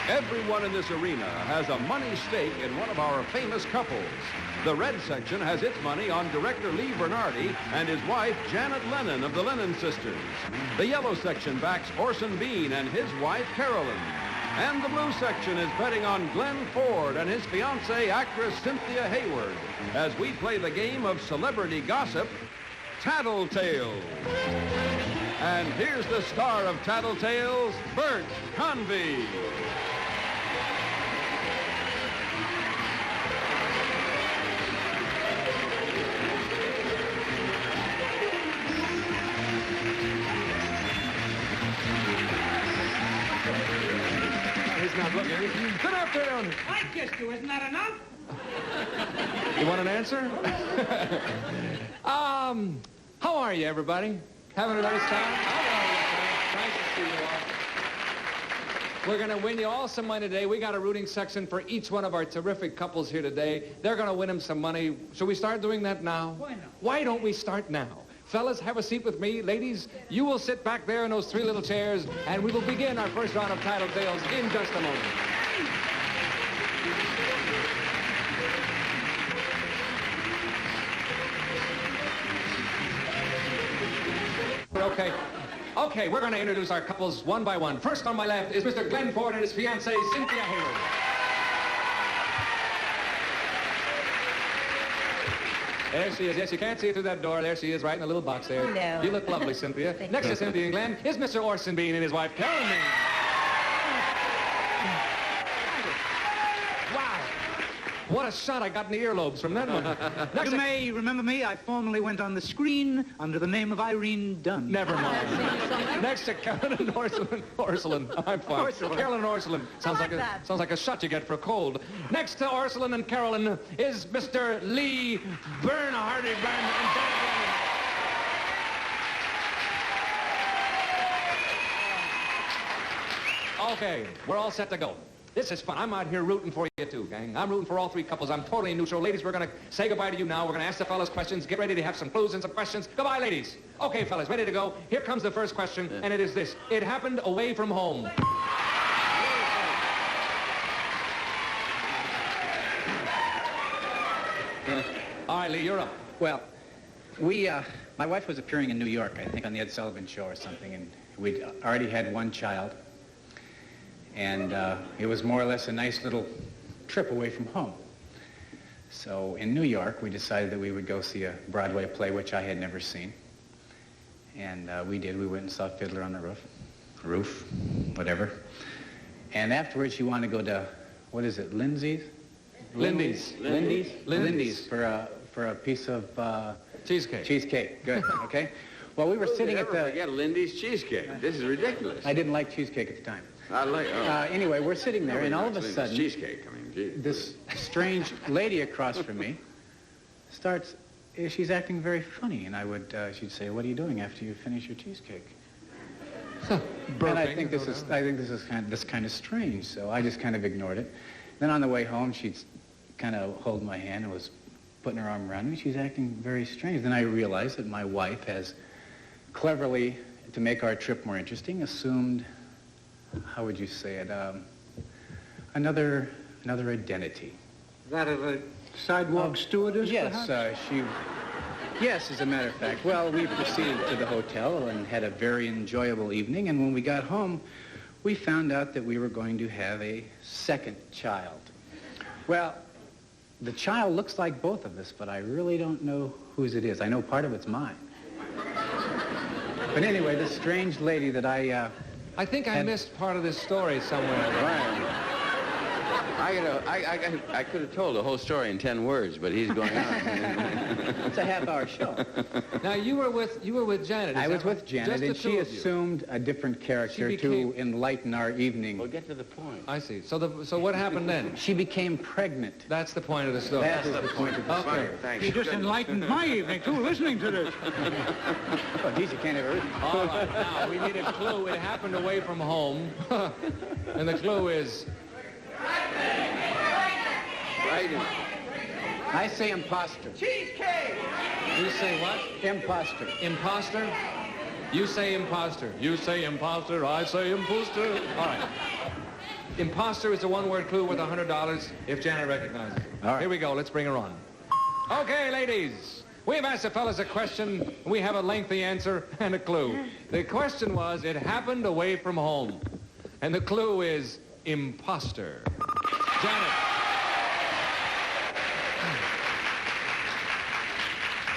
Everyone in this arena has a money stake in one of our famous couples. The red section has its money on director Lee Bernhardi and his wife Janet Lennon of the Lennon sisters. The yellow section backs Orson and his wife Carolyn. And the blue section is betting on Glenn Ford and his fiancée, actress Cynthia Hayward, as we play the game of celebrity gossip, Tattletales. And here's the star of Tattletales, Bert Convy. He's not looking. Good afternoon. I kissed you. Isn't that enough? You want an answer? How are you, everybody? Having a nice time? Nice to see you all. We're going to win you all some money today. We got a rooting section for each one of our terrific couples here today. They're going to win them some money. Shall we start doing that now? Why not? Why don't we start now? Fellas, have a seat with me. Ladies, you will sit back there in those three little chairs, and we will begin our first round of Tattletales in just a moment. Okay, we're going to introduce our couples one by one. First on my left is Mr. Glenn Ford and his fiancée, Cynthia Hayward. There she is. Yes, you can't see her through that door. There she is, right in the little box there. Hello. You look lovely, Cynthia. Next to Cynthia and Glenn is Mr. Orson and his wife, Carolyn. Wow. What a shot I got in the earlobes from that one. You may remember me. I formerly went on the screen under the name of Irene Dunn. Never mind. Next to Carolyn and Orson. I'm fine. Carolyn and Orson. Sounds like a shot you get for a cold. Next to Orson and Carolyn is Mr. Lee Bernhardi Janet Lennon. Okay, we're all set to go. This is fun. I'm out here rooting for you, too, gang. I'm rooting for all three couples. I'm totally neutral. Ladies, we're going to say goodbye to you now. We're going to ask the fellas questions. Get ready to have some clues and some questions. Goodbye, ladies. Okay, fellas, ready to go? Here comes the first question, and it is this. It happened away from home. All right, Lee, you're up. Well, my wife was appearing in New York, I think, on the Ed Sullivan Show or something, and we'd already had one child. And it was more or less a nice little trip away from home. So in New York, we decided that we would go see a Broadway play, which I had never seen. And we did. We went and saw Fiddler on the Roof, whatever. And afterwards, she wanted to go to, what is it, Lindy's for a piece of... Cheesecake. Cheesecake, good, okay. Well, we were sitting at the... Forget Lindy's cheesecake. This is ridiculous. I didn't like cheesecake at the time. I like... Anyway, we're sitting there, and all of a sudden... Cheesecake, I mean, geez. This strange lady across from me starts... She's acting very funny, and she'd say, "What are you doing after you finish your cheesecake?" And I think this is kind of strange, so I just kind of ignored it. Then on the way home, she'd kind of hold my hand and was putting her arm around me. She's acting very strange. Then I realized that my wife has cleverly, to make our trip more interesting, assumed, how would you say it, another identity. That of a sidewalk stewardess, yes, yes, as a matter of fact. Well, we proceeded to the hotel and had a very enjoyable evening, and when we got home, we found out that we were going to have a second child. Well, the child looks like both of us, but I really don't know whose it is. I know part of it's mine. But anyway, this strange lady that I think I missed part of this story somewhere. Right. I could have told the whole story in 10 words, but he's going on. It's a half-hour show. Now, you were with Janet. I was with Janet, and she assumed a different character to enlighten our evening. Well, get to the point. I see. So what happened then? She became pregnant. That's the point of the story. That is the point of the story. Thanks. You just enlightened my evening, too, listening to this. Oh, geez, you can't have everything. All right, now, we need a clue. It happened away from home. And the clue is... I say imposter. Cheesecake! You say what? Imposter. Imposter? You say imposter. You say imposter. I say imposter. All right. Imposter is a one-word clue worth $100 if Janet recognizes it. All right. Here we go. Let's bring her on. Okay, ladies. We've asked the fellas a question. We have a lengthy answer and a clue. The question was, it happened away from home. And the clue is imposter. Janet.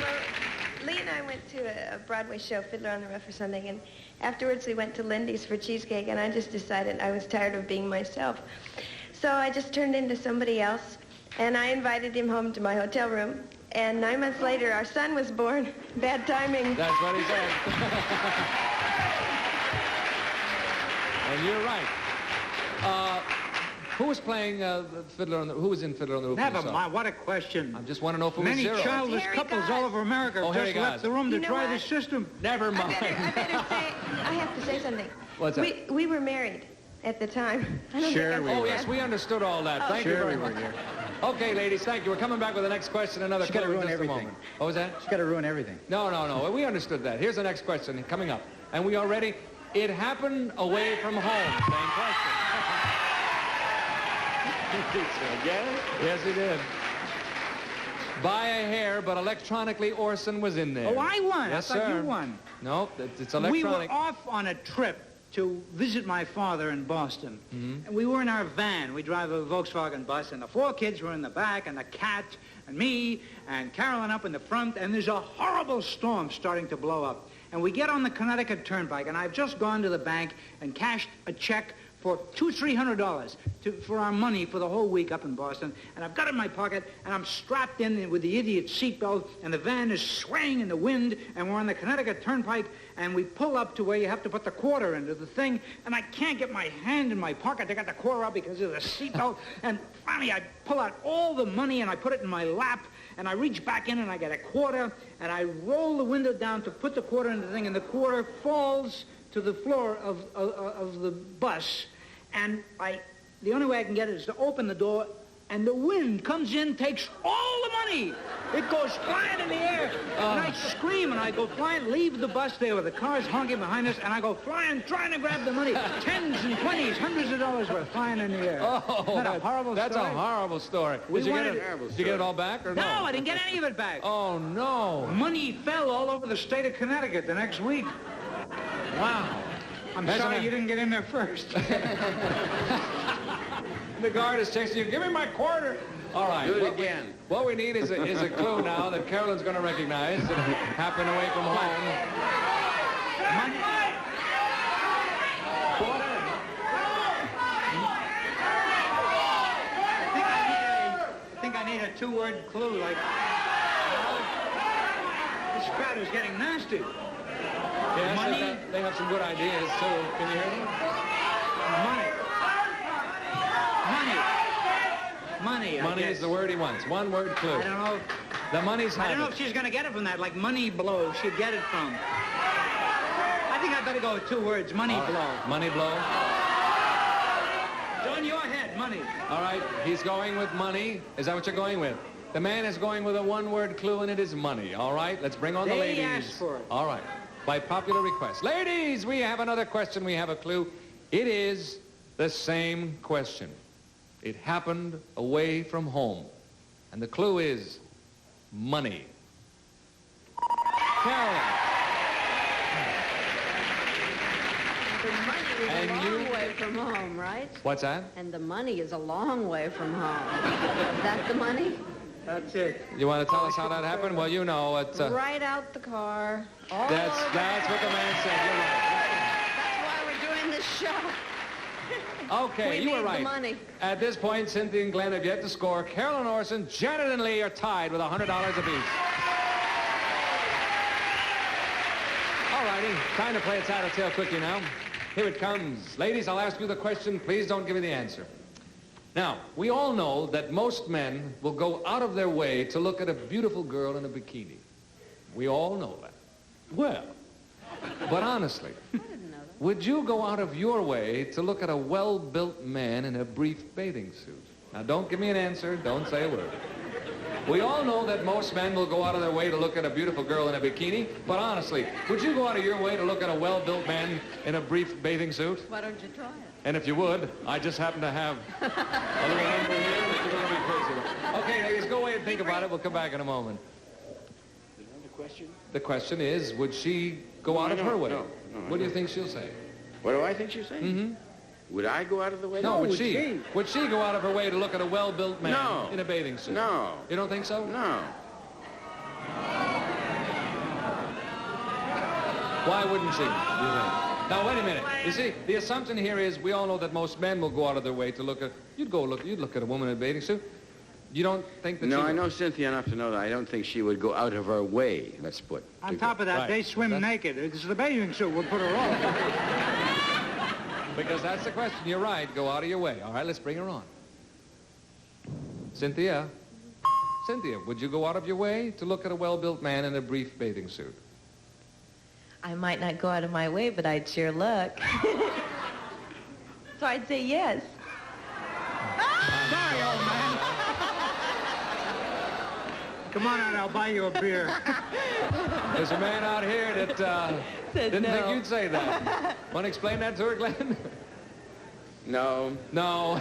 Well, Lee and I went to a Broadway show, Fiddler on the Roof or something, and afterwards we went to Lindy's for cheesecake, and I just decided I was tired of being myself. So I just turned into somebody else, and I invited him home to my hotel room. And 9 months later, our son was born. Bad timing. That's what he said. And you're right. Who was playing Fiddler on the... Who was in Fiddler on the Roof? Never mind. What a question. I just want to know if it was Many zero. childless Harry couples Goss. all over America Oh, have Harry just left Goss. the room to You know try what? the system. Never I mind. have to say something. What's that? We were married at the time. I don't Sure think we I Oh, were. yes, we understood all that. Thank you Sure very we were, much. dear. Okay, ladies, thank you. We're coming back with the next question, another She's gotta clue in ruin just everything. a moment. What was that? She's got to ruin everything. No. We understood that. Here's the next question coming up. And we are ready. It happened away from home. Same question. Again? Yes, he did. By a hair, but electronically Orson was in there. Oh, I won. Yes, I thought sir. you won. No, it's We were electronic. off on a trip to visit my father in Boston. Mm-hmm. And we were in our van. We drive a Volkswagen bus, and the 4 kids were in the back, and the cat, and me, and Carolyn up in the front, and there's a horrible storm starting to blow up. And we get on the Connecticut Turnpike, and I've just gone to the bank and cashed a check for $300 for our money for the whole week up in Boston. And I've got it in my pocket, and I'm strapped in with the idiot seatbelt, and the van is swaying in the wind, and we're on the Connecticut Turnpike, and we pull up to where you have to put the quarter into the thing, and I can't get my hand in my pocket to get the quarter out because of the seatbelt. And finally, I pull out all the money, and I put it in my lap, and I reach back in, and I get a quarter, and I roll the window down to put the quarter in the thing, and the quarter falls to the floor of the bus. And the only way I can get it is to open the door, and the wind comes in, takes all the money. It goes flying in the air. And I scream, and I go flying, leave the bus there with the cars honking behind us, and I go flying, trying to grab the money. Tens and twenties, hundreds of dollars were flying in the air. Oh, Isn't that a horrible that's story? a horrible story. Did you get it all back or no? No, I didn't get any of it back. Oh, no. Money fell all over the state of Connecticut the next week. Wow. I'm Imagine sorry that. you didn't get in there first. The guard is chasing you. Give me my quarter. All right. Do it again. What we need is a clue now that Carolyn's going to recognize. It happened away from home. Money. I think I need a 2-word clue, like... This crowd is getting nasty. Yes, Money. they have some good ideas, too. Can you hear them? Money. Money, I Money guess. is the word he wants. One-word clue. I don't know. The money's I don't know habit. if she's going to get it from that, like money blow, she'd get it from. I think I better go with 2 words, money blow. Money blow. It's on your head, money. All right, he's going with money. Is that what you're going with? The man is going with a one-word clue, and it is money. All right, let's bring on the They ladies. asked for it. All right, by popular request. Ladies, we have another question. We have a clue. It is the same question. It happened away from home. And the clue is money. Carolyn. The money is And a long you- way from home, right? What's that? And the money is a long way from home. Is that the money? That's it. You want to tell us how that happened? Well, you know, it's... Right out the car. All That's over what the man said. You're right. That's why we're doing this show. Okay, We you were need the right. money. At this point, Cynthia and Glenn have yet to score. Carolyn, Orson, Janet, and Lee are tied with $100 apiece. All righty, time to play a Tattletale quickie now. Here it comes. Ladies, I'll ask you the question. Please don't give me the answer. Now, we all know that most men will go out of their way to look at a beautiful girl in a bikini. We all know that. Well, but honestly, I didn't know that. would you go out of your way to look at a well-built man in a brief bathing suit? Now, don't give me an answer. Don't say a word. We all know that most men will go out of their way to look at a beautiful girl in a bikini, but honestly, would you go out of your way to look at a well-built man in a brief bathing suit? Why don't you try it? And if you would, I just happen to have a little number here that you're going to be crazy about. Okay, ladies, go away and think about it. We'll come back in a moment. The question? The question is, would she go out of her way? No, what do you think she'll say? What do I think she'll say? Mm-hmm. Would I go out of the way? No, would she? Would she go out of her way to look at a well-built man No. in a bathing suit? No. You don't think so? No. Why wouldn't she, do you think? Now, wait a minute. You see, the assumption here is we all know that most men will go out of their way to look at... You'd look at a woman in a bathing suit. You don't think that No, she I know Cynthia enough to know that I don't think she would go out of her way, let's put. On top of that, Right. they swim naked. It's the bathing suit will put her off. Because that's the question. You're right. Go out of your way. All right, let's bring her on. Cynthia. Cynthia, would you go out of your way to look at a well-built man in a brief bathing suit? I might not go out of my way, but I'd sure look. So I'd say yes. Sorry, old man. Come on out, I'll buy you a beer. There's a man out here that didn't no. think you'd say that. Want to explain that to her, Glenn? No. No.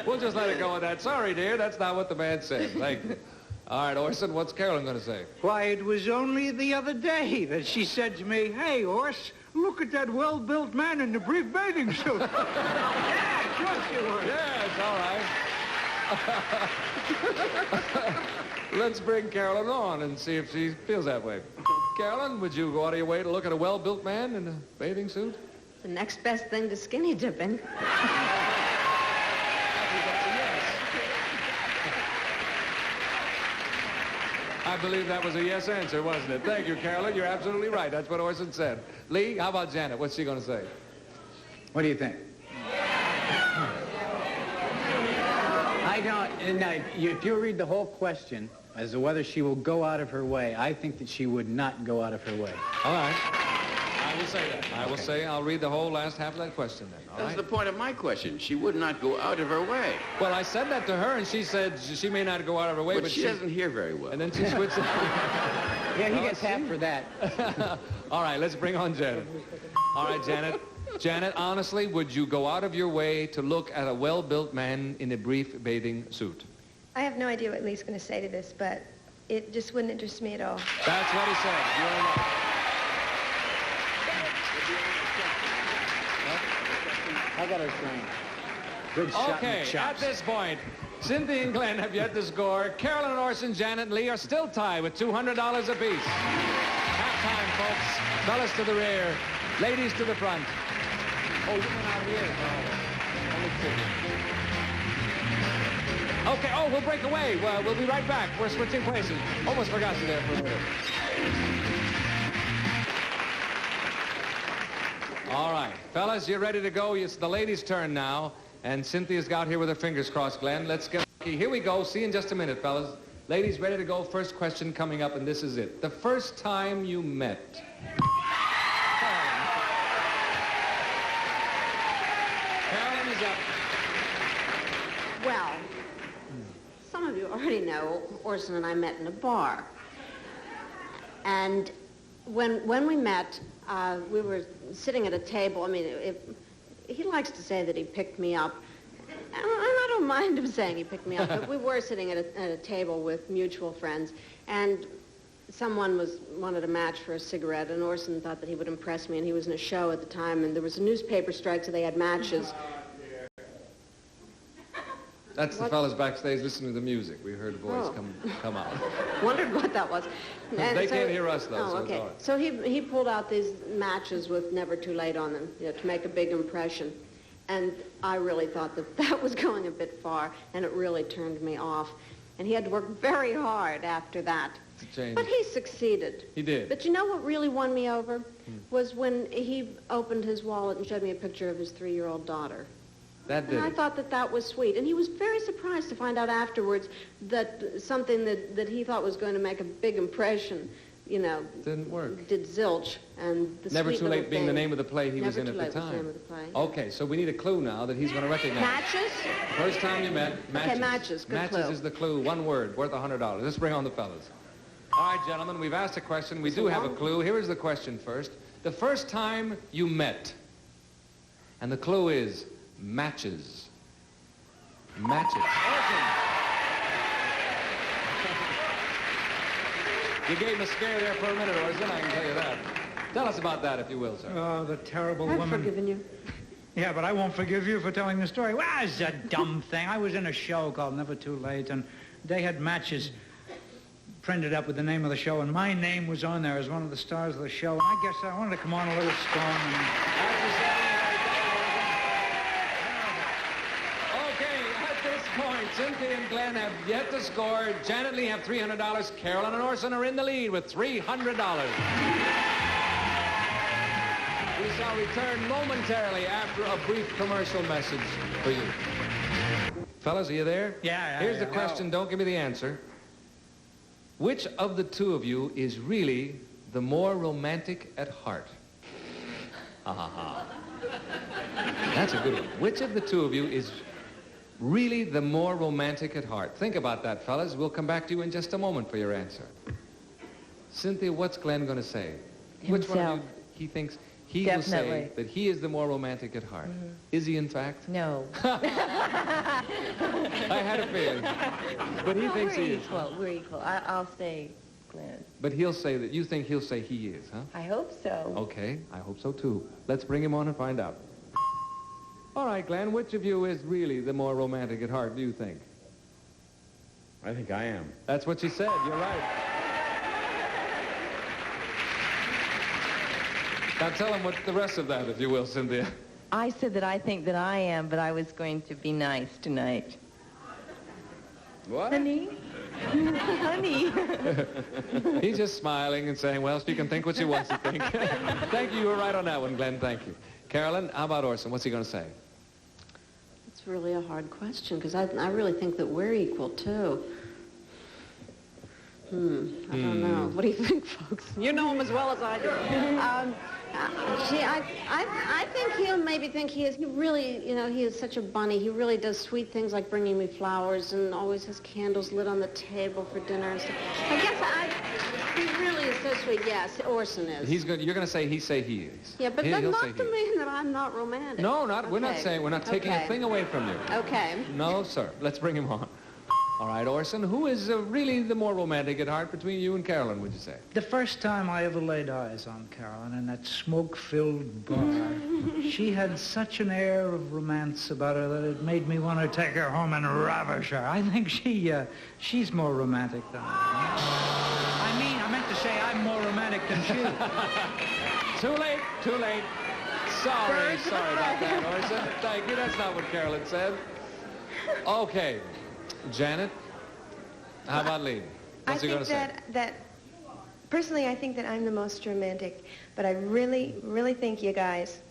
We'll just let it go with that. Sorry, dear, that's not what the man said. Thank you. All right, Orson, what's Carolyn going to say? Why, it was only the other day that she said to me, "Hey, Ors, look at that well-built man in the brief bathing suit." Yeah, of course you were. Yes, all right. Let's bring Carolyn on and see if she feels that way. Carolyn, would you go out of your way to look at a well-built man in a bathing suit? The next best thing to skinny dipping. I believe that was a yes answer, wasn't it? Thank you, Carolyn. You're absolutely right. That's what Orson said. Lee, how about Janet? What's she going to say? What do you think? I don't, if you read the whole question as to whether she will go out of her way, I think that she would not go out of her way. All right. I will say that. I will say, I'll read the whole last half of that question then. All That's right? the point of my question. She would not go out of her way. Well, I said that to her, and she said she may not go out of her way, But she doesn't hear very well. And then she switched it. Yeah, he gets half for that. All right, let's bring on Janet. All right, Janet. Janet, honestly, would you go out of your way to look at a well-built man in a brief bathing suit? I have no idea what Lee's going to say to this, but it just wouldn't interest me at all. That's what he said. You're right. I got her trained. Good shot in Okay, the chops. at this point, Cynthia and Glenn have yet to score. Carolyn and Orson, Janet and Lee are still tied with $200 apiece. Halftime, folks. Fellas to the rear, ladies to the front. Oh, you went out here. Okay, oh, we'll break away. We'll be right back. We're switching places. Almost forgot you there for a minute. All right, fellas, you're ready to go. It's the ladies' turn now. And Cynthia's got here with her fingers crossed, Glenn. Let's get... Here we go. See you in just a minute, fellas. Ladies, ready to go. First question coming up, and this is it. The first time you met... Carolyn is up. Well, some of you already know Orson and I met in a bar. And when we met, we were sitting at a table. I mean, he likes to say that he picked me up. And I don't mind him saying he picked me up, but we were sitting at a table with mutual friends. And someone wanted a match for a cigarette, and Orson thought that he would impress me, and he was in a show at the time, and there was a newspaper strike, so they had matches. That's the fellas backstage listening to the music. We heard a voice come out. Wondered what that was. And They can't hear us, though, Oh, so it's okay. all right. So he pulled out these matches with Never Too Late on them, you know, to make a big impression. And I really thought that was going a bit far, and it really turned me off. And he had to work very hard after that. To change. But he succeeded. He did. But you know what really won me over? Was when he opened his wallet and showed me a picture of his 3-year-old daughter. That did And I it. thought that was sweet. And he was very surprised to find out afterwards that something that he thought was going to make a big impression, you know, Didn't work. did zilch. And the Never sweet Too little Late being the thing- name of the play he was in Never at Too the Late was the time. name of the play. Okay, so we need a clue now that he's going to recognize. Matches? First time you met, matches. Okay, matches. Good Matches clue. is the clue. One word, worth $100. Let's bring on the fellas. All right, gentlemen, we've asked a question. We do have a clue. Here is the question first. The first time you met. And the clue is matches. Matches. Orson. You gave him a scare there for a minute, Orson, I can tell you that. Tell us about that, if you will, sir. Oh, the terrible I've woman. forgiven you. Yeah, but I won't forgive you for telling the story. Well, it's a dumb thing. I was in a show called Never Too Late, and they had matches printed up with the name of the show, and my name was on there as one of the stars of the show, and I guess I wanted to come on a little strong. And... Okay, at this point, Cynthia and Glenn have yet to score. Janet Lee have $300. Carolyn and Orson are in the lead with $300. We shall return momentarily after a brief commercial message for you. Fellas, are you there? Yeah. Here's the question. Don't give me the answer. Which of the two of you is really the more romantic at heart? Ha ha ha. That's a good one. Which of the two of you is really the more romantic at heart? Think about that, fellas. We'll come back to you in just a moment for your answer. Cynthia, what's Glenn going to say? Which one of you he thinks... He will say that he is the more romantic at heart. Mm-hmm. Is he, in fact? No. I had a feeling. But he thinks he is. We're equal. I'll say Glenn. But he'll say that you think he'll say he is, huh? I hope so. Okay, I hope so, too. Let's bring him on and find out. All right, Glenn, which of you is really the more romantic at heart, do you think? I think I am. That's what she said. You're right. Now tell him what the rest of that, if you will, Cynthia. I said that I think that I am, but I was going to be nice tonight. What? Honey? Honey. He's just smiling and saying, well, she can think what she wants to think. Thank you. You were right on that one, Glenn. Thank you. Carolyn, how about Orson? What's he going to say? It's really a hard question, because I really think that we're equal, too. I don't know. What do you think, folks? You know him as well as I do. Gee, I think he'll maybe think he is. He really, you know, he is such a bunny. He really does sweet things like bringing me flowers and always has candles lit on the table for dinner and stuff. I guess he really is so sweet. Yes, Orson is. You're going to say he is. Yeah, but that's not to mean that I'm not romantic. No, we're not saying, we're not taking a thing away from you. Okay. No, sir. Let's bring him on. All right, Orson, who is really the more romantic at heart between you and Carolyn, would you say? The first time I ever laid eyes on Carolyn in that smoke-filled bar, she had such an air of romance about her that it made me want to take her home and ravish her. I think she's more romantic than I. I meant to say I'm more romantic than she. Too late. Sorry about that, Orson. Thank you. That's not what Carolyn said. Okay. Janet, how about Lee? What's he going to say? Personally, I think that I'm the most romantic, but I really, really think, you guys,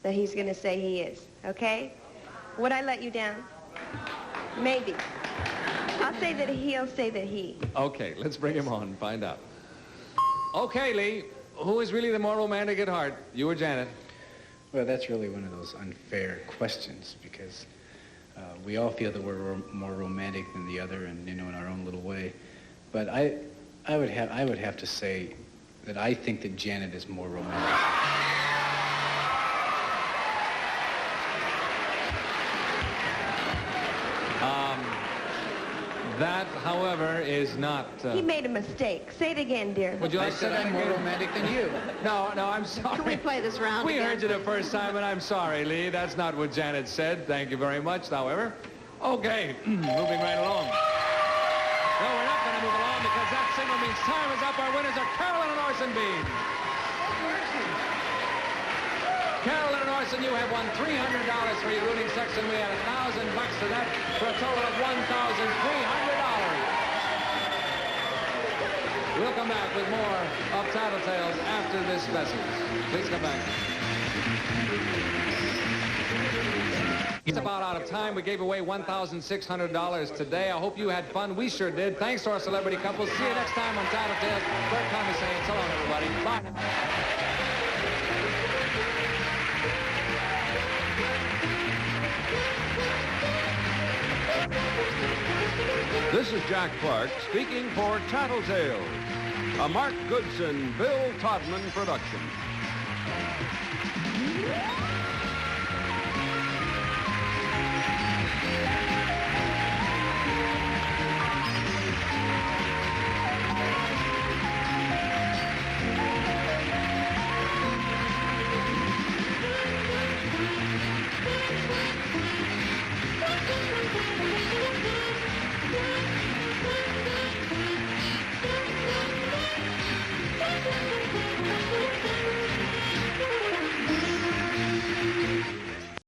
that he's going to say he is, okay? Would I let you down? Maybe. I'll say that he'll say that he. Okay, let's bring him on and find out. Okay, Lee, who is really the more romantic at heart, you or Janet? Well, that's really one of those unfair questions, because we all feel that we're more romantic than the other, and in our own little way. But I would have to say that I think that Janet is more romantic. That, however, is not... He made a mistake. Say it again, dear. Would you like to say that I'm more romantic than you. No, I'm sorry. Can we play this round We again? heard you the first time, and I'm sorry, Lee. That's not what Janet said. Thank you very much, however. Okay, moving right along. No, we're not going to move along because that signal means time is up. Our winners are Carolyn and Orson Bean. Carolyn and Orson, you have won $300 for your rooting section. We had $1,000 to that for a total of $1,300. We'll come back with more of Tattletales after this message. Please come back. It's about out of time. We gave away $1,600 today. I hope you had fun. We sure did. Thanks to our celebrity couples. See you next time on Tattletales. Bert Convy saying so long, everybody. Bye. This is Jack Clark speaking for Tattletales, a Mark Goodson, Bill Todman production.